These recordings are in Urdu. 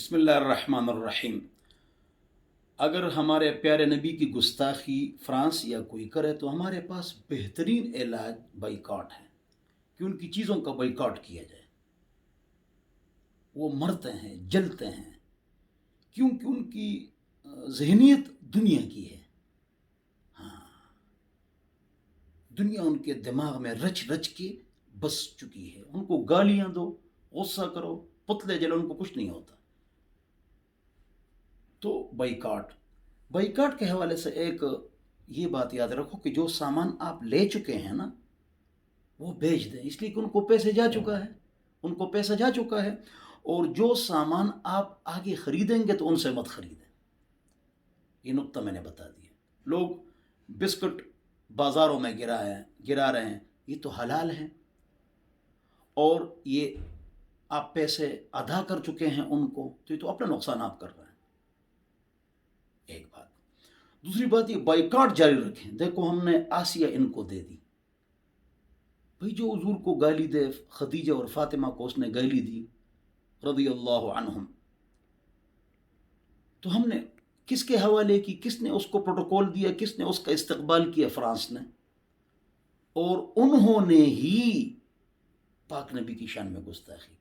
بسم اللہ الرحمن الرحیم۔ اگر ہمارے پیارے نبی کی گستاخی فرانس یا کوئی کرے تو ہمارے پاس بہترین علاج بائیکاٹ ہے کہ ان کی چیزوں کا بائیکاٹ کیا جائے۔ وہ مرتے ہیں، جلتے ہیں، کیونکہ ان کی ذہنیت دنیا کی ہے۔ ہاں، دنیا ان کے دماغ میں رچ رچ کے بس چکی ہے۔ ان کو گالیاں دو، غصہ کرو، پتلے جلو، ان کو کچھ نہیں ہوتا۔ تو بائیکاٹ کے حوالے سے ایک یہ بات یاد رکھو کہ جو سامان آپ لے چکے ہیں نا وہ بیچ دیں، اس لیے کہ ان کو پیسے جا چکا ہے، ان کو پیسہ جا چکا ہے۔ اور جو سامان آپ آگے خریدیں گے تو ان سے مت خریدیں۔ یہ نقطہ میں نے بتا دیا۔ لوگ بسکٹ بازاروں میں گرا رہے ہیں، یہ تو حلال ہے اور یہ آپ پیسے ادا کر چکے ہیں ان کو، تو یہ تو اپنا نقصان آپ کر رہے ہیں۔ ایک بات۔ دوسری بات، یہ بائیکاٹ جاری رکھیں۔ دیکھو ہم نے آسیہ ان کو دے دی، بھئی جو حضور کو گالی دے، خدیجہ اور فاطمہ کو اس نے گالی دی رضی اللہ عنہم، تو ہم نے کس کے حوالے کی؟ کس نے اس کو پروٹوکول دیا؟ کس نے اس کا استقبال کیا؟ فرانس نے۔ اور انہوں نے ہی پاک نبی کی شان میں گستاخی کی۔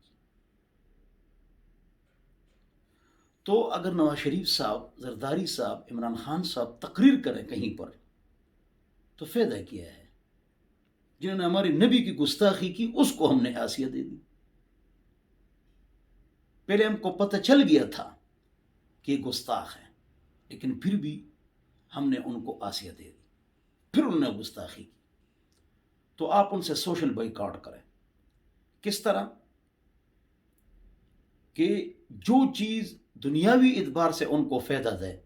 تو اگر نواز شریف صاحب، زرداری صاحب، عمران خان صاحب تقریر کریں کہیں پر تو فائدہ کیا ہے؟ جنہوں نے ہماری نبی کی گستاخی کی اس کو ہم نے آسیہ دے دی۔ پہلے ہم کو پتہ چل گیا تھا کہ یہ گستاخ ہے، لیکن پھر بھی ہم نے ان کو آسیہ دے دی، پھر انہوں نے گستاخی کی۔ تو آپ ان سے سوشل بائیکاٹ کریں۔ کس طرح کہ جو چیز دنیاوی اعتبار سے ان کو فائدہ دے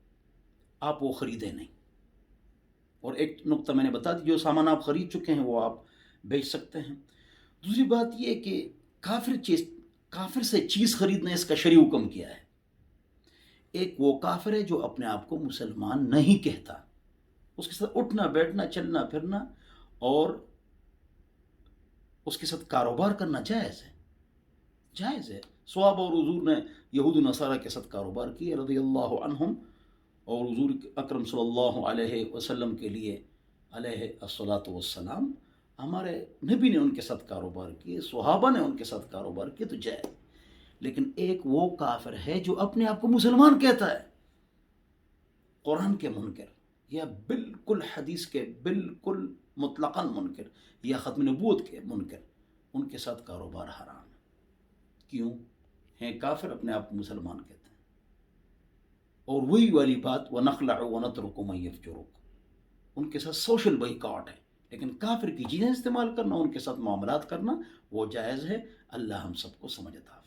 آپ وہ خریدیں نہیں۔ اور ایک نقطہ میں نے بتا دی، جو سامان آپ خرید چکے ہیں وہ آپ بیچ سکتے ہیں۔ دوسری بات یہ کہ کافر سے چیز خریدنا اس کا شرعی حکم کیا ہے۔ ایک وہ کافر ہے جو اپنے آپ کو مسلمان نہیں کہتا، اس کے ساتھ اٹھنا بیٹھنا چلنا پھرنا اور اس کے ساتھ کاروبار کرنا جائز ہے، جائز ہے۔ صحابہ اور حضور نے یہود و نصارہ کے ساتھ کاروبار کیے رضی اللہ عنہم، اور حضور اکرم صلی اللہ علیہ وسلم کے لیے علیہ الصلاۃ والسلام ہمارے نبی نے ان کے ساتھ کاروبار کیے، صحابہ نے ان کے ساتھ کاروبار کیے، تو جائز۔ لیکن ایک وہ کافر ہے جو اپنے آپ کو مسلمان کہتا ہے، قرآن کے منکر یا بالکل حدیث کے بالکل مطلقاً منکر یا ختم نبوت کے منکر، ان کے ساتھ کاروبار حرام ہے۔ کیوں؟ ہیں کافر، اپنے آپ کو مسلمان کہتے ہیں۔ اور وہی والی بات، وَنَخْلَعُ وَنَتْرُكُ مَن يَفْجُرُكُ، ان کے ساتھ سوشل بائیکاٹ ہے، لیکن کافر کی چیزیں استعمال کرنا، ان کے ساتھ معاملات کرنا وہ جائز ہے۔ اللہ ہم سب کو سمجھ عطا